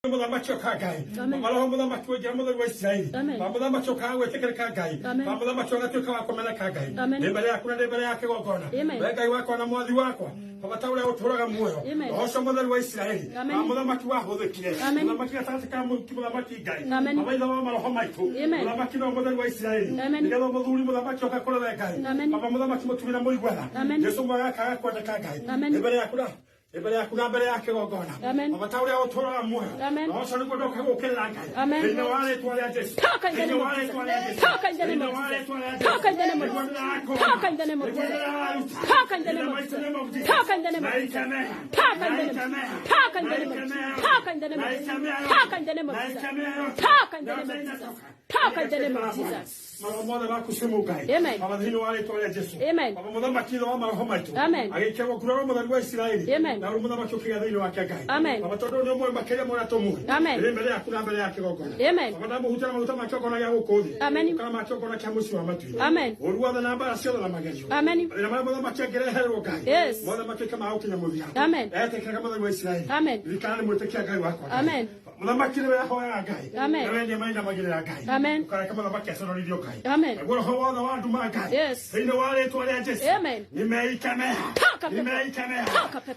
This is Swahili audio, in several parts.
Muthamaki kagai mabalo muthamaki wa jamu wa Israeli muthamaki kawe tekere kagai muthamaki ugatuika wa komena kagai mbere yaku na mbere yake gogona ngai wako na mwathi wakwa babataure uturaga muoyo oco mutheri wa Israeli muthamaki wa huthikire muthamaki gatagati ka muthamaki ngai mabaitha wa maroho maitu muthamaki no mutheri wa Israeli nigetha muthuri muthamaki ugakorera ngai baba muthamaki mutumira muigwana Yesu mwaka kwendeka ngai mbere yaku na mbere yake gogona babataure uturaga muoyo oco niguo ndoka gukirira ngai thini wa ritwa ria Jesu thini wa ritwa ria Jesu Talk in the name of Jesus. Talk in the name of Jesus. Talk in the name of Jesus. Talk in the name of Jesus. Talk in the name of Jesus. Talk in the name of Jesus. Talk in the name of Jesus. Talk in the name of Jesus. Talk in the name of Jesus. Talk in the name of Jesus. Talk in the name of Jesus. Amen. Amen. Amen. Amen. Amen. Amen. Amen. Yes. Amen. Amen. Muthamaki ni hoya ngai Amen. maina magirira ngai Amen. ukara kama muthamaki acorithio ngai Amen. agora ho wothe wa andu ma ngai Yes. thini wa ritwa ria Jesu Amen. nimeikemea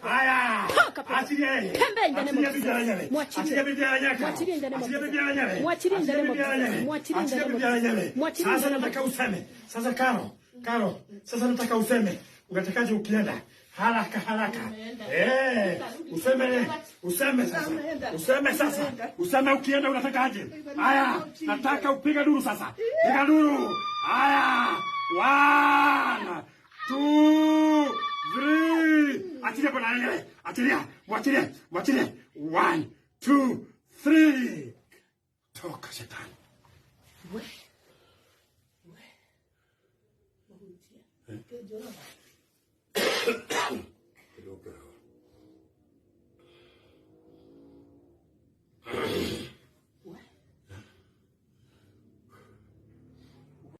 aya achilie Kembe in the name of Jesus. mwachilie bibiara nyaka Mwachilie in the name of achilie bibiara nyaka Mwachilie in the name of Jesus. Mwachilie in the name of Jesus. Mwachilie in the sasa name of nataka useme sasa Karo sasa nataka useme unatakaje ukienda haraka useme sasa useme ukienda unatakaje haya nataka upiga duru sasa piga duru haya 1 2 3 achilia bwana yeye achilia mwachilie 1 2 3 toka shetani we